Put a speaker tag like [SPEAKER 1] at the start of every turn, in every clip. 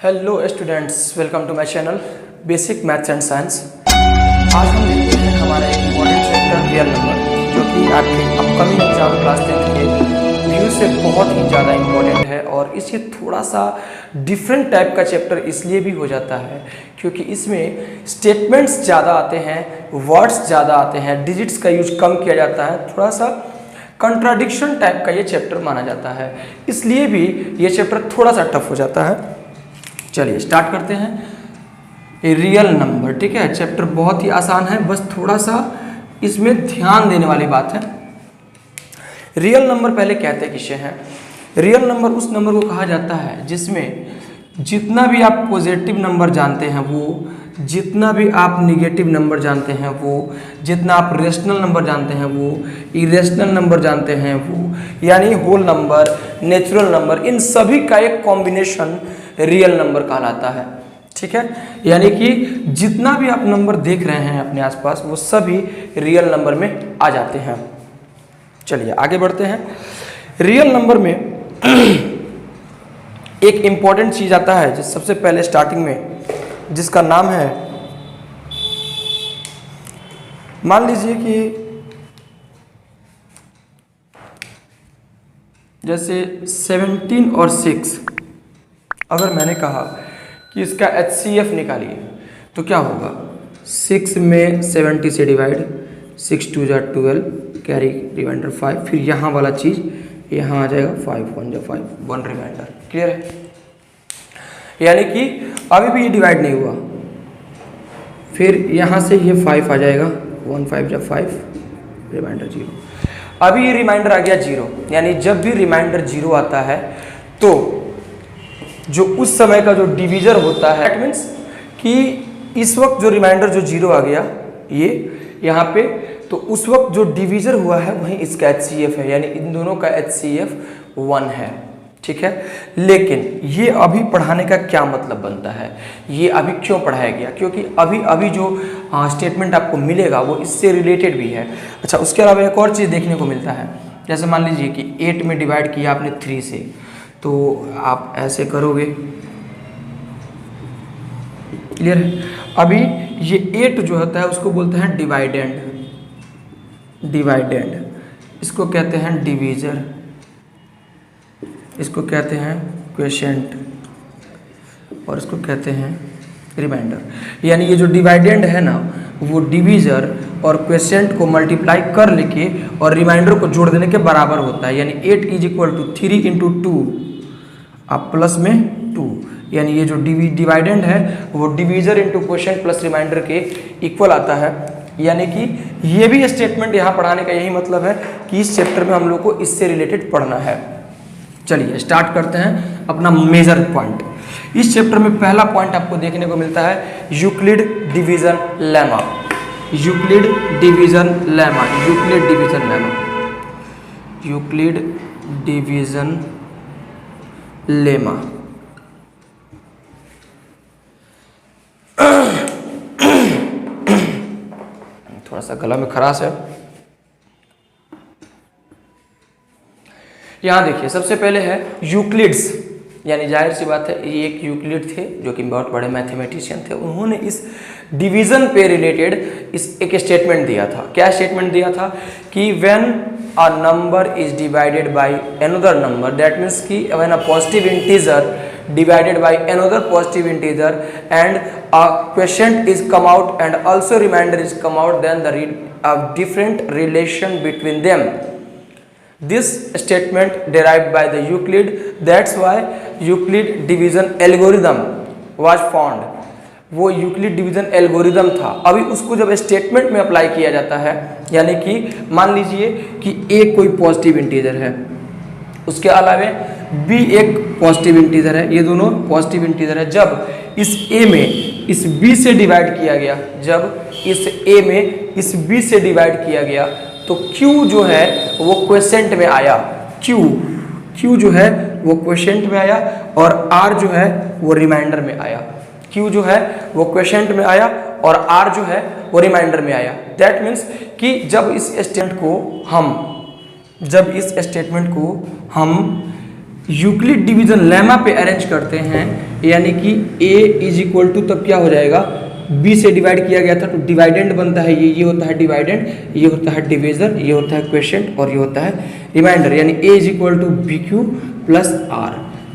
[SPEAKER 1] Hello students, welcome to my channel basic maths and science. आज हम देखते हैं हमारा एक इम्पॉर्टेंट चैप्टर रियल नंबर, जो कि आपके अपकमिंग एग्जाम क्लास 10 के व्यू से बहुत ही ज़्यादा इम्पॉर्टेंट है। और इससे थोड़ा सा डिफरेंट टाइप का चैप्टर इसलिए भी हो जाता है क्योंकि इसमें स्टेटमेंट्स ज़्यादा आते हैं, वर्ड्स ज़्यादा आते हैं, डिजिट्स का यूज कम किया जाता है, थोड़ा सा कंट्राडिक्शन टाइप का ये चैप्टर माना जाता है, इसलिए भी ये चैप्टर थोड़ा सा टफ हो जाता है। चलिए स्टार्ट करते हैं। रियल नंबर, ठीक है, चैप्टर बहुत ही आसान है, बस थोड़ा सा इसमें ध्यान देने वाली बात है। रियल नंबर पहले कहते किसे हैं? रियल नंबर उस नंबर को कहा जाता है जिसमें जितना भी आप पॉजिटिव नंबर जानते हैं वो, जितना भी आप निगेटिव नंबर जानते हैं वो, जितना आप रेशनल नंबर जानते हैं वो, इरेशनल नंबर जानते हैं वो, यानी होल नंबर, नेचुरल नंबर, इन सभी का एक कॉम्बिनेशन रियल नंबर कहलाता है। ठीक है, यानी कि जितना भी आप नंबर देख रहे हैं अपने आसपास वो सभी रियल नंबर में आ जाते हैं। चलिए आगे बढ़ते हैं। रियल नंबर में एक इम्पॉर्टेंट चीज आता है जिस सबसे पहले स्टार्टिंग में, जिसका नाम है, मान लीजिए कि जैसे 17 और 6, अगर मैंने कहा कि इसका HCF निकालिए तो क्या होगा? 6 में 70 से डिवाइड, 6 2 जा 12, कैरी रिमाइंडर 5, फिर यहाँ वाला चीज़ यहाँ आ जाएगा, 5 1 जा 5, 1 रिमाइंडर। क्लियर है? यानी कि अभी भी ये डिवाइड नहीं हुआ, फिर यहाँ से ये 5 आ जाएगा, 1 5 जा 5, रिमाइंडर 0। अभी ये रिमाइंडर आ गया 0, यानी जब भी रिमाइंडर 0 आता है तो जो उस समय का जो डिवीजर होता है, दैट मीन्स कि इस वक्त जो रिमाइंडर जो 0 आ गया ये यहाँ पे, तो उस वक्त जो डिवीजर हुआ है वही इसका HCF है, यानी इन दोनों का HCF 1 है। ठीक है, लेकिन ये अभी पढ़ाने का क्या मतलब बनता है, ये अभी क्यों पढ़ाया गया? क्योंकि अभी जो स्टेटमेंट आपको मिलेगा वो इससे रिलेटेड भी है। अच्छा, उसके अलावा एक और चीज़ देखने को मिलता है, जैसे मान लीजिए कि 8 में डिवाइड किया आपने 3 से, तो आप ऐसे करोगे। क्लियर है? अभी ये 8 जो होता है उसको बोलते हैं डिवाइडेंड, इसको कहते हैं डिवीजर, इसको कहते हैं क्वोशिएंट, और इसको कहते हैं रिमाइंडर। यानी ये जो डिवाइडेंड है ना, वो डिवीजर और क्वोशिएंट को मल्टीप्लाई कर लेके और रिमाइंडर को जोड़ देने के बराबर होता है। यानी 8 = 3 × 2, आप प्लस में 2, यानी ये जो डिवाइडेंड है वो divisor into quotient plus remainder के इक्वल आता है। यानी कि ये भी स्टेटमेंट यहाँ पढ़ाने का यही मतलब है कि इस चैप्टर में हम लोग को इससे रिलेटेड पढ़ना है। चलिए स्टार्ट करते हैं अपना मेजर पॉइंट। इस चैप्टर में पहला पॉइंट आपको देखने को मिलता है Euclid division lemma. Euclid division lemma. थोड़ा सा गला में खराश है। यहां देखिए, सबसे पहले है यूक्लिड्स, यानी जाहिर सी बात है ये एक यूक्लिड थे जो कि बहुत बड़े मैथमेटिशियन थे। उन्होंने इस डिवीजन पे रिलेटेड एक स्टेटमेंट दिया था। क्या स्टेटमेंट दिया था? कि when a number is divided by another number, that means कि when a positive integer divided by another positive integer and a quotient is come out and also remainder is come out, then the a different relation between them. This statement derived by the Euclid, that's why Euclid division algorithm was found. वो Euclid division algorithm था। अभी उसको जब statement में apply किया जाता है, यानी कि मान लीजिए कि a कोई पॉजिटिव इंटीजर है, उसके अलावे b एक पॉजिटिव इंटीजर है, ये दोनों पॉजिटिव इंटीजर है। जब इस a में इस b से डिवाइड किया गया, जब इस a में इस b से डिवाइड किया गया, तो q जो है वो क्वोशिएंट में आया, q जो है वो क्वोशिएंट में आया और r जो है वो रिमाइंडर में आया। q जो है वो क्वोशिएंट में आया और r जो है वो रिमाइंडर में आया। दैट मीन्स कि जब इस स्टेटमेंट को हम यूक्लिड डिवीजन लेमा पे अरेंज करते हैं, यानी कि a इज इक्वल टू तब क्या हो जाएगा, b से डिवाइड किया गया था तो डिवाइडेंड बनता है, ये होता है डिवाइडेंड, ये होता है डिवीजर, ये होता है क्वेश्चन और ये होता है रिमाइंडर, यानी a is equal to B Q plus R.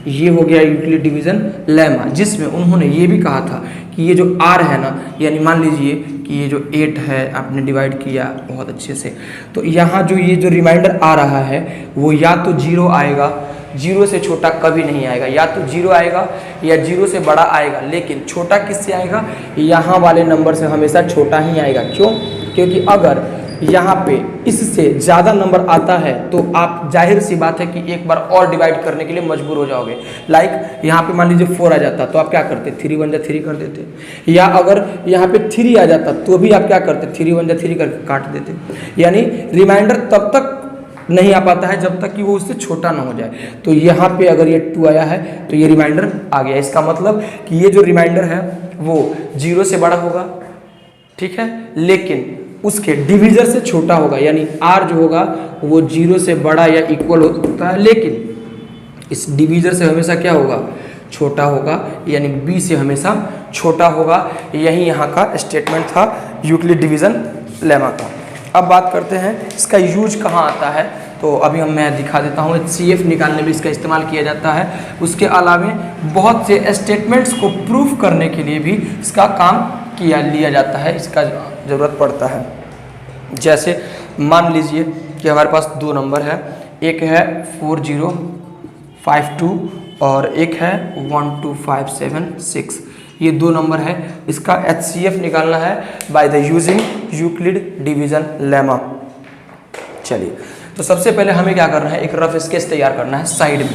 [SPEAKER 1] ये हो गया यूक्लिड डिवीजन लेमा, जिसमें उन्होंने ये भी कहा था कि ये जो r है ना, यानी मान लीजिए कि ये जो 8 है आपने डिवाइड किया बहुत अच्छे से, तो यहाँ जो ये जो रिमाइंडर आ रहा है वो या तो 0 आएगा, 0 से छोटा कभी नहीं आएगा, या तो 0 आएगा या 0 से बड़ा आएगा, लेकिन छोटा किससे आएगा, यहाँ वाले नंबर से हमेशा छोटा ही आएगा। क्यों? क्योंकि अगर यहाँ पे इससे ज़्यादा नंबर आता है तो आप जाहिर सी बात है कि एक बार और डिवाइड करने के लिए मजबूर हो जाओगे। लाइक यहाँ पे मान लीजिए 4 आ जाता तो आप क्या करते, 3 1 जा 3 कर देते, या अगर यहाँ पे 3 आ जाता तो भी आप क्या करते, 3 1 जा 3 करके काट देते। यानी रिमाइंडर तब तक नहीं आ पाता है जब तक कि वो उससे छोटा ना हो जाए। तो यहाँ पे अगर ये 2 आया है तो ये रिमाइंडर आ गया, इसका मतलब कि ये जो रिमाइंडर है वो 0 से बड़ा होगा, ठीक है, लेकिन उसके डिवीजर से छोटा होगा, यानी r जो होगा वो 0 से बड़ा या इक्वल होता है, लेकिन इस डिवीजर से हमेशा क्या होगा, छोटा होगा, यानी b से हमेशा छोटा होगा। यही यहाँ का स्टेटमेंट था यूक्लिड डिवीजन लेमा का। अब बात करते हैं इसका यूज कहाँ आता है, तो अभी मैं दिखा देता हूँ। HCF निकालने में इसका इस्तेमाल किया जाता है, उसके अलावा बहुत से स्टेटमेंट्स को प्रूफ करने के लिए भी इसका काम लिया जाता है, इसका ज़रूरत पड़ता है। जैसे मान लीजिए कि हमारे पास 2 नंबर है, एक है 4052 और एक है 12576, ये 2 नंबर है। इसका HCF निकालना है by the using Euclid division lemma. चलिए, तो सबसे पहले हमें क्या करना है, एक रफ स्केच तैयार करना है। साइड में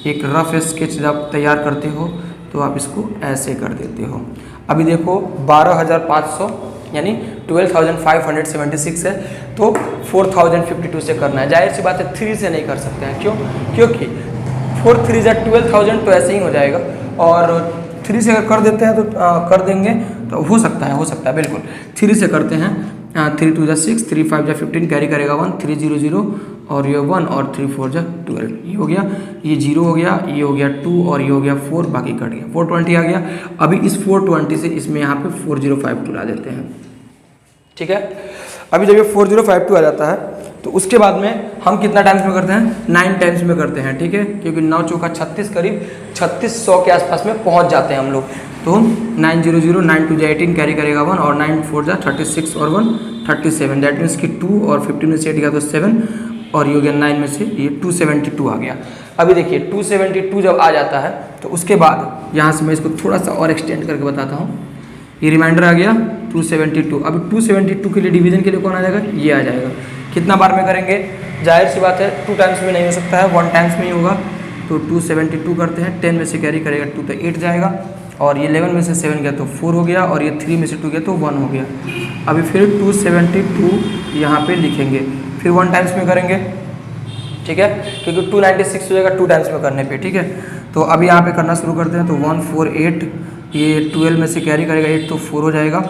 [SPEAKER 1] एक रफ स्केच जब तैयार करते हो तो आप इसको ऐसे कर देते हो। अभी देखो 12,500 यानी 12,576 है, तो 4,052 से करना है। जाहिर सी बात है 3 से नहीं कर सकते हैं, क्यों? क्योंकि 4 3 जा 12,000 तो ऐसे ही हो जाएगा, और 3 से अगर कर देते हैं तो कर देंगे तो हो सकता है बिल्कुल। 3 से करते हैं, 3 2 जा 6, 3 5 जा 15, कैरी करेगा 1, 3 0 0 और ये 1 और 3 4 जा 12, ये हो गया, ये 0 हो गया, ये हो गया 2 और ये हो गया 4, बाकी कट गया, 420 आ गया। अभी इस 420 से इसमें यहाँ पे 4052 ला देते हैं, ठीक है। अभी जब ये 4052 आ जाता है तो उसके बाद में हम कितना टाइम्स में करते हैं, 9 टाइम्स में करते हैं, ठीक है, क्योंकि 9 चौका 36, करीब 3600 के आसपास में पहुँच जाते हैं हम लोग। तो 9 0 0, 9 2 जा 18, कैरी करेगा 1 और 9 4 जा 36 और 1 37, दैट मीन्स कि 2 और 15 में से 8 गया तो 7 और ये हो गया 9 में से ये 272 आ गया। अभी देखिए 272 जब आ जाता है तो उसके बाद यहाँ से मैं इसको थोड़ा सा और एक्सटेंड करके बताता हूँ। ये रिमाइंडर आ गया 272। अभी 272 के लिए डिवीजन के लिए कौन आ जाएगा, ये आ जाएगा। कितना बार में करेंगे, जाहिर सी बात है 2 टाइम्स में नहीं हो सकता है, 1 टाइम्स में ही होगा। तो 272 करते हैं, 10 में से कैरी करेगा 2 तो 8 जाएगा, और ये 11 में से 7 गया तो 4 हो गया, और ये 3 में से 2 गया तो 1 हो गया। अभी फिर 272 यहाँ पे लिखेंगे, फिर 1 टाइम्स में करेंगे, ठीक है, क्योंकि 296 हो जाएगा 2 टाइम्स में करने पे, ठीक है। तो अभी यहाँ पे करना शुरू करते हैं। तो 148, ये 12 में से कैरी करेगा 8 तो 4 हो जाएगा,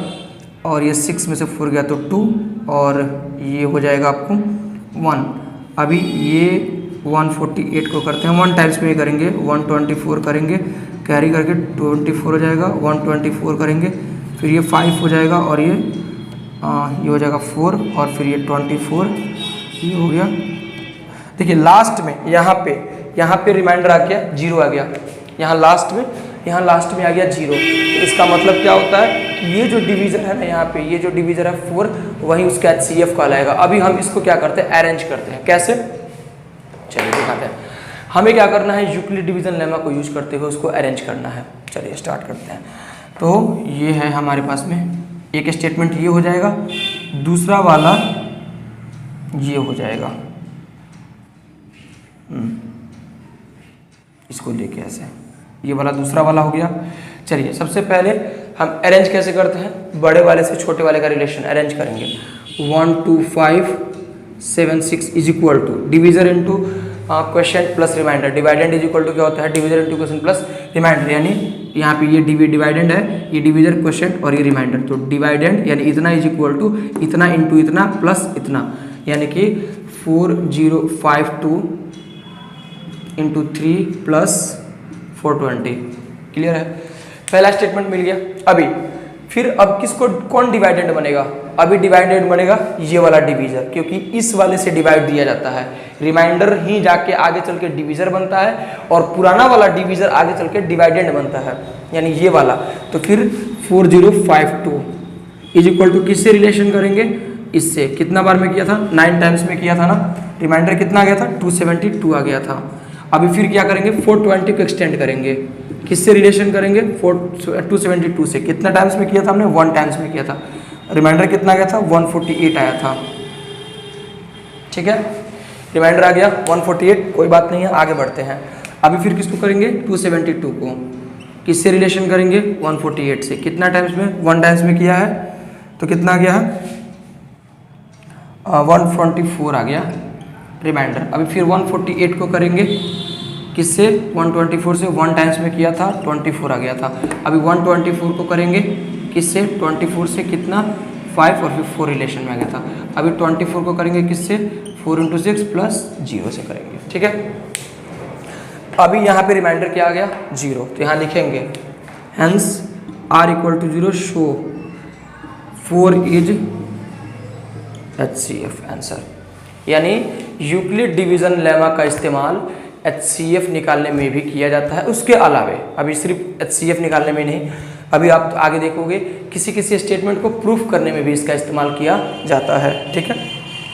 [SPEAKER 1] और ये 6 में से 4 गया तो 2, और ये हो जाएगा आपको 1। अभी ये 148 को करते हैं, 1 टाइम्स में ही करेंगे, 124 करेंगे, कैरी करके 24 हो जाएगा, 124 करेंगे, फिर ये 5 हो जाएगा, और ये हो जाएगा 4, और फिर ये 24, ये हो गया। देखिए लास्ट में यहाँ पे रिमाइंडर आ गया 0 आ गया, यहाँ लास्ट में आ गया 0। तो इसका मतलब क्या होता है कि ये जो डिवीजर है ना, यहाँ पे ये जो डिवीजर है 4, वही उसका HCF कहलाएगा। अभी हम इसको क्या करते हैं, अरेंज करते हैं। कैसे, चलिए दिखाते हैं। हमें क्या करना है, यूक्लिड डिवीजन लेमा को यूज करते हुए उसको अरेंज करना है। चलिए स्टार्ट करते हैं। तो ये है हमारे पास में एक स्टेटमेंट, ये हो जाएगा, दूसरा वाला ये हो जाएगा, इसको लेके ऐसे, ये वाला दूसरा वाला हो गया। चलिए सबसे पहले हम अरेंज कैसे करते हैं, बड़े वाले से छोटे वाले का रिलेशन अरेंज करेंगे। 12576 is equal to divisor into question plus remainder. Dividend is equal to क्या होता है, divisor into question plus remainder, यानी यहाँ पे ये डिवाइडेंड है, ये डिवीजर क्वेश्चन और ये रिमाइंडर। तो डिवाइडेंड यानी इतना इज इक्वल टू इतना इंटू इतना प्लस इतना, यानी कि 4052 इंटू 3 प्लस 420। क्लियर है? पहला स्टेटमेंट मिल गया। अभी फिर अब किसको कौन डिवाइडेंड बनेगा? अभी डिवाइडेंड बनेगा ये वाला डिवीजर, क्योंकि इस वाले से डिवाइड दिया जाता है। रिमाइंडर ही जाके आगे चल के डिवीजर बनता है और पुराना वाला डिवीजर आगे चल के डिवाइडेंड बनता है, यानी ये वाला। तो फिर 4052 इज इक्वल टू किससे रिलेशन करेंगे? इससे। कितना बार में किया था? 9 टाइम्स में किया था ना। रिमाइंडर कितना आ गया था? 272 आ गया था। अभी फिर क्या करेंगे? 420 को एक्सटेंड करेंगे। किससे रिलेशन करेंगे? 272 से। कितना टाइम्स में किया था हमने? 1 टाइम्स में किया था। रिमाइंडर कितना गया था? 148 आया था। ठीक है, रिमाइंडर आ गया 148, कोई बात नहीं है, आगे बढ़ते हैं। अभी फिर किसको करेंगे? 272 को किससे रिलेशन करेंगे? 148 से। कितना टाइम्स में? 1 टाइम्स में किया है, तो कितना आ गया है? 124 आ गया रिमाइंडर। अभी फिर 148 को करेंगे किससे? 124 से। 1 टाइम्स में किया था, 24 आ गया था। अभी 124 को करेंगे किससे? 24 से। कितना? 5 और फिर 4 रिलेशन में आ गया था। अभी 24 को करेंगे किससे? 4 × 6 प्लस 0 से करेंगे। ठीक है, अभी यहाँ पे रिमाइंडर क्या आ गया? 0। तो यहाँ लिखेंगे hence r equal to 0 so 4 is HCF answer. यानी यूक्लिड डिवीजन लेमा का इस्तेमाल HCF निकालने में भी किया जाता है। उसके अलावे अभी सिर्फ HCF निकालने में नहीं, अभी आप आगे देखोगे किसी किसी स्टेटमेंट को प्रूफ करने में भी इसका इस्तेमाल किया जाता है। ठीक है,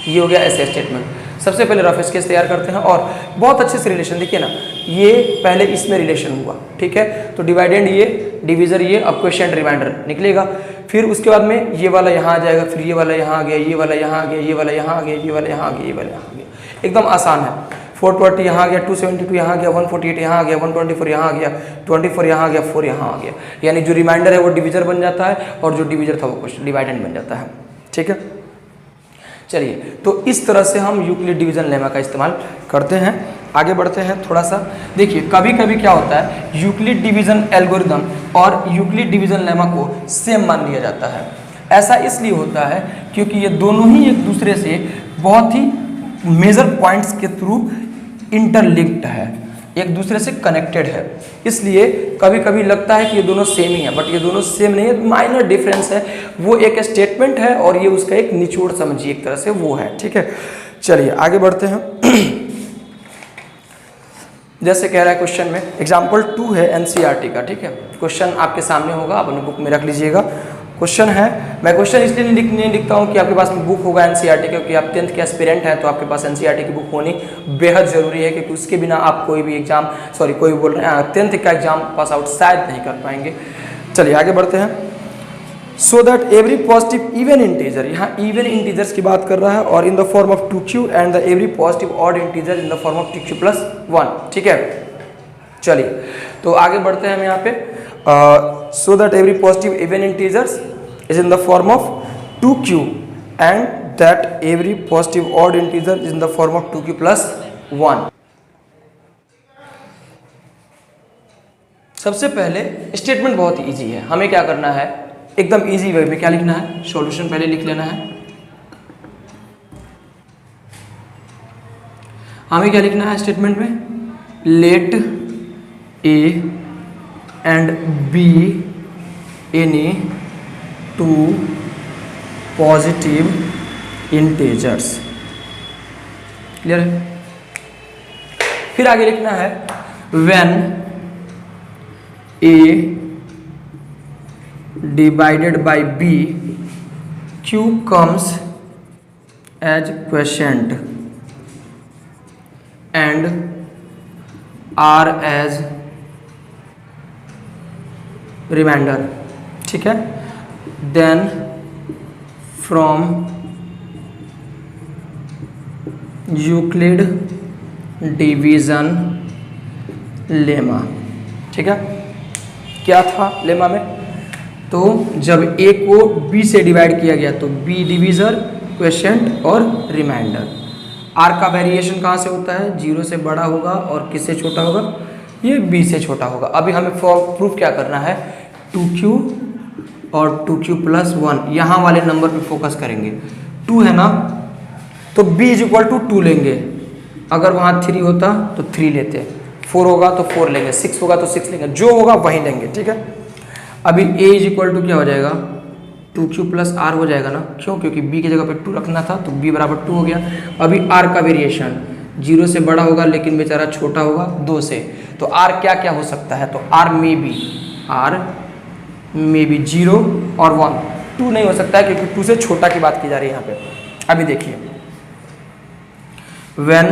[SPEAKER 1] ये हो गया ऐसे स्टेटमेंट। सबसे पहले रफ स्केच तैयार करते हैं और बहुत अच्छे से रिलेशन देखिए ना, ये पहले इसमें रिलेशन हुआ। ठीक है, तो डिवाइडेंड ये, डिवीजर ये, अब क्वेश्चन रिमाइंडर निकलेगा। फिर उसके बाद में ये वाला यहाँ आ जाएगा, फिर ये वाला यहाँ आ गया, ये वाला यहाँ आ गया, ये वाला यहाँ आ गया, ये वाला यहाँ आ गया, ये वाला यहाँ आ गया। एकदम आसान है। 420 यहाँ आ गया, 272 यहाँ आ गया, 148 यहाँ आ गया, 124 यहाँ आ गया, 24 यहाँ आ गया, 4 यहाँ आ गया। यानी जो रिमाइंडर है वो डिवीजर बन जाता है और जो डिवीजर था वो क्वेश्चन डिवाइडेंड बन जाता है। ठीक है, चलिए, तो इस तरह से हम यूक्लिड डिवीजन लेमा का इस्तेमाल करते हैं। आगे बढ़ते हैं थोड़ा सा। देखिए कभी कभी क्या होता है, यूक्लिड डिवीजन एल्गोरिदम और यूक्लिड डिवीजन लेमा को सेम मान लिया जाता है। ऐसा इसलिए होता है क्योंकि ये दोनों ही एक दूसरे से बहुत ही मेजर पॉइंट्स के थ्रू इंटरलिंक्ड है, एक दूसरे से कनेक्टेड है। इसलिए कभी कभी लगता है कि ये दोनों सेम ही है, बट ये दोनों सेम नहीं है, माइनर डिफरेंस है। वो एक स्टेटमेंट है और ये उसका एक निचोड़ समझिए एक तरह से वो है। ठीक है, चलिए आगे बढ़ते हैं। जैसे कह रहा है क्वेश्चन में, एग्जाम्पल 2 है NCERT का। ठीक है, क्वेश्चन आपके सामने होगा, आप अपनी बुक में रख लीजिएगा। क्वेश्चन है, मैं क्वेश्चन इसलिए नहीं लिखता हूँ कि आपके पास में बुक होगा NCERT, क्योंकि आप 10th के एस्पिरेंट हैं तो आपके पास NCERT की बुक होनी बेहद ज़रूरी है, क्योंकि उसके बिना आप कोई भी एग्जाम, कोई बोल रहे हैं 10th का एग्जाम पास आउट शायद नहीं कर पाएंगे। चलिए आगे बढ़ते हैं। So that every positive even integer, यहाँ इवन इंटीजर्स की बात कर रहा है, और in the form of 2q and the every positive odd integer in the form of 2q plus 1। ठीक है, चलिए तो आगे बढ़ते हैं हम यहाँ पे। So that every positive even integers is in the form of 2q and that every positive odd integer is in the form of 2q plus 1। सबसे पहले स्टेटमेंट बहुत इजी है, हमें क्या करना है, एकदम इजी वे में क्या लिखना है, सॉल्यूशन पहले लिख लेना है। हमें क्या लिखना है स्टेटमेंट में, let a and b any 2 positive integers. Clear है? फिर आगे लिखना है when a divided by b q comes as quotient and r as remainder. ठीक है, then from Euclid division lemma। ठीक है, क्या था लेमा में, तो जब a को b से डिवाइड किया गया तो b डिवीजर, क्वोशिएंट और रिमाइंडर। r का वेरिएशन कहाँ से होता है, 0 से बड़ा होगा और किससे छोटा होगा, ये b से छोटा होगा। अभी हमें प्रूफ क्या करना है, 2q और 2q प्लस 1, यहाँ वाले नंबर पे फोकस करेंगे। 2 है ना, तो b इज इक्वल टू 2 लेंगे, अगर वहाँ 3 होता तो 3 लेते, 4 होगा तो 4 लेंगे, 6 होगा तो 6 लेंगे, जो होगा वही लेंगे, ठीक है। अभी a इज इक्वल टू क्या हो जाएगा, 2q प्लस r हो जाएगा ना, क्यों, क्योंकि b की जगह पे 2 रखना था तो b बराबर 2 हो गया। अभी r का वेरिएशन 0 से बड़ा होगा लेकिन बेचारा छोटा होगा 2 से, तो r क्या क्या हो सकता है, तो r मे बी 0 और 1, 2 नहीं हो सकता है क्योंकि 2 से छोटा की बात की जा रही है यहाँ पे। अभी देखिए when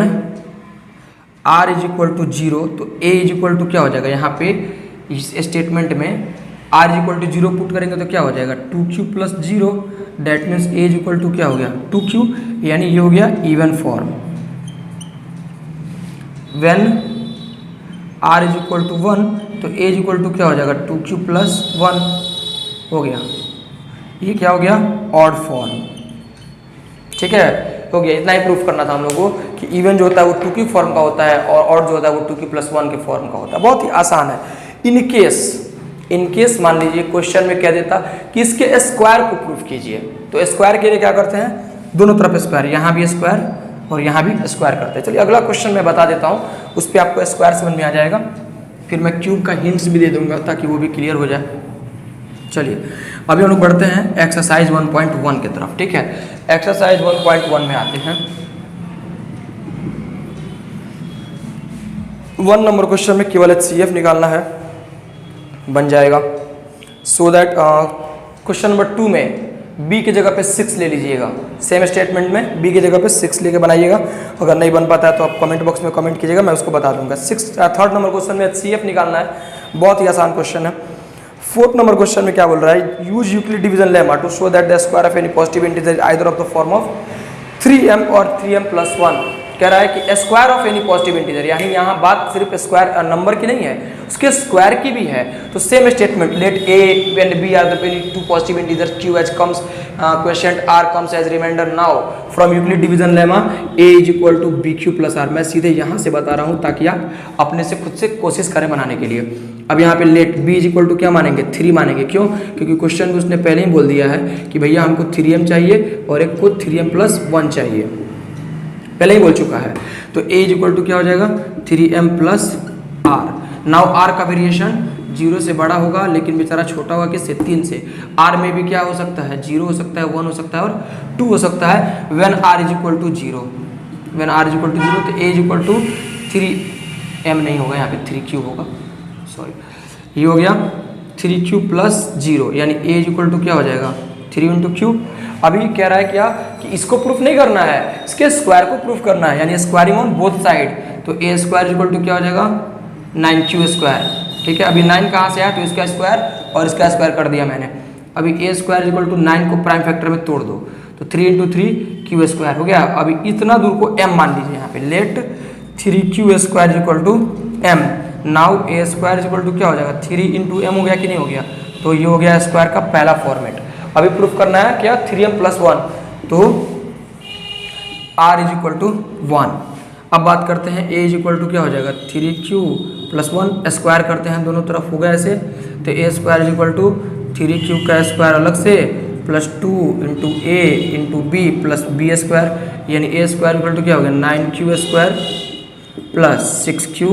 [SPEAKER 1] r is equal to 0 तो a इज इक्वल टू क्या हो जाएगा, यहाँ पे इस स्टेटमेंट में r is equal to 0 put करेंगे तो क्या हो जाएगा 2q plus 0, that means a is equal to क्या हो गया 2q, यानी ये हो गया even form. When r is equal to 1 तो a इज इक्वल टू क्या हो जाएगा 2q प्लस 1 हो गया, ये क्या हो गया ऑड फॉर्म, ठीक है, हो गया। इतना ही प्रूफ करना था हम लोगों को कि इवन जो होता है वो 2q फॉर्म का होता है और ऑड जो होता है वो 2q प्लस 1 के फॉर्म का होता है, बहुत ही आसान है। इन केस मान लीजिए क्वेश्चन में कह देता कि इसके स्क्वायर को प्रूफ कीजिए, तो स्क्वायर के लिए क्या करते हैं, दोनों तरफ स्क्वायर, यहाँ भी स्क्वायर और यहाँ भी स्क्वायर करते हैं। चलिए अगला क्वेश्चन मैं बता देता हूँ, उस पर आपको स्क्वायर समझ में आ जाएगा, फिर मैं क्यूब का हिंट्स भी दे दूंगा ताकि वो भी क्लियर हो जाए। चलिए अभी हम लोग बढ़ते हैं एक्सरसाइज 1.1 की तरफ, ठीक है। एक्सरसाइज 1.1 में आते हैं। 1 नंबर क्वेश्चन में केवल HCF निकालना है, बन जाएगा। सो दैट क्वेश्चन नंबर 2 में b की जगह पे 6 ले लीजिएगा, सेम स्टेटमेंट में b की जगह पे 6 लेके बनाइएगा। अगर नहीं बन पाता है तो आप कमेंट बॉक्स में कमेंट कीजिएगा, मैं उसको बता दूंगा। 3rd नंबर क्वेश्चन में HCF निकालना है, बहुत ही आसान क्वेश्चन है। 4th नंबर क्वेश्चन में क्या बोल रहा है, use Euclid division lemma to show that the square of any positive integer is either of the form of 3m और 3m प्लस 1। कह रहा है कि square of any positive integer, यानी यहाँ बात सिर्फ स्क्वायर नंबर की नहीं है, उसके स्क्वायर की भी है। तो same statement, let a and b are the two positive integer q as comes question r comes as remainder. Now from Euclid division lemma a is equal to B Q plus R. मैं सीधे यहाँ से बता रहा हूँ ताकि आप अपने से खुद से कोशिश करें बनाने के लिए। अब यहाँ पे let b is equal to क्या मानेंगे 3 मानेंगे, क्यों, क्योंकि क्वेश्चन में उसने पहले ही बोल दिया है कि भैया हमको 3m चाहिए और एक को 3m प्लस 1 चाहिए, पहले ही बोल चुका है। तो a इज इक्वल टू क्या हो जाएगा 3m plus r। Now r का वेरिएशन 0 से बड़ा होगा लेकिन बेचारा छोटा होगा किससे 3 से। r में भी क्या हो सकता है 0 हो सकता है, 1 हो सकता है और 2 हो सकता है। When r is equal to 0, when r is equal to 0 तो a is equal to 3m नहीं होगा, यहाँ पे 3q होगा, सॉरी, ये हो गया 3q प्लस 0, यानी a इज इक्वल टू क्या हो जाएगा 3 इंटू क्यू। अभी कह रहा है क्या कि इसको प्रूफ नहीं करना है, इसके स्क्वायर को प्रूफ करना है, यानी स्क्वायरिंग ऑन बोथ साइड। तो a स्क्वायर इक्वल टू क्या हो जाएगा 9q स्क्वायर, ठीक है। अभी 9 कहाँ से आया, तो इसका स्क्वायर और इसका स्क्वायर कर दिया मैंने। अभी a स्क्वायर इक्वल टू 9 को प्राइम फैक्टर में तोड़ दो तो 3 इंटू 3 क्यू स्क्वायर हो गया। अभी इतना दूर को m मान लीजिए यहाँ पे, let 3q square equal to m। Now a square equal to क्या हो जाएगा 3 इंटू m हो गया कि नहीं हो गया, तो ये हो गया स्क्वायर का पहला फॉर्मेट। अभी प्रूफ करना है क्या 3m प्लस 1, तो r इज इक्वल टू 1। अब बात करते हैं a इज इक्वल टू क्या हो जाएगा 3q प्लस 1, स्क्वायर करते हैं दोनों तरफ, हो गया ऐसे। तो a square is equal to 3q का स्क्वायर अलग से plus 2 into a into b plus b square, यानी a स्क्वायर इक्वल टू क्या हो गया 9q स्क्वायर प्लस 6q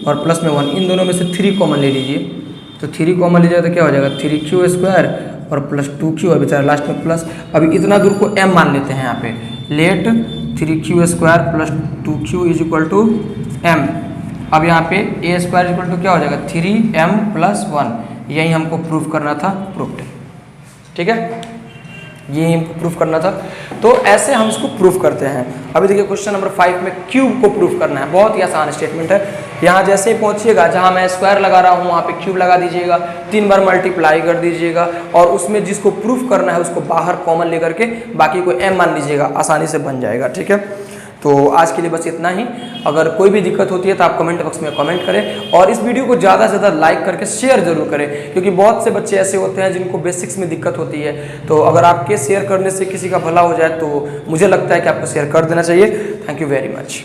[SPEAKER 1] और प्लस में 1, इन दोनों में से 3 कॉमन ले लीजिए। तो 3 कॉमन लीजिएगा तो क्या हो जाएगा 3q स्क्वायर और प्लस 2q, और बेचारा लास्ट में प्लस। अभी इतना दूर को m मान लेते हैं यहाँ पे, let 3q square plus 2q is equal to m। अब यहाँ पे a स्क्वायर इक्वल टू क्या हो जाएगा 3m प्लस 1, यही हमको प्रूफ करना था, प्रूफ्ड, ठीक है, ये हमको प्रूफ करना था। तो ऐसे हम इसको प्रूफ करते हैं। अभी देखिए क्वेश्चन नंबर 5 में क्यूब को प्रूफ करना है, बहुत ही आसान स्टेटमेंट है। यहाँ जैसे ही पहुँचिएगा जहाँ मैं स्क्वायर लगा रहा हूँ वहाँ पे क्यूब लगा दीजिएगा, 3 बार मल्टीप्लाई कर दीजिएगा और उसमें जिसको प्रूफ करना है उसको बाहर कॉमन लेकर के बाकी को m मान लीजिएगा, आसानी से बन जाएगा, ठीक है। तो आज के लिए बस इतना ही। अगर कोई भी दिक्कत होती है तो आप कमेंट बॉक्स में कमेंट करें और इस वीडियो को ज़्यादा से ज़्यादा लाइक करके शेयर जरूर करें, क्योंकि बहुत से बच्चे ऐसे होते हैं जिनको बेसिक्स में दिक्कत होती है। तो अगर आपके शेयर करने से किसी का भला हो जाए तो मुझे लगता है कि आपको शेयर कर देना चाहिए। Thank you very much.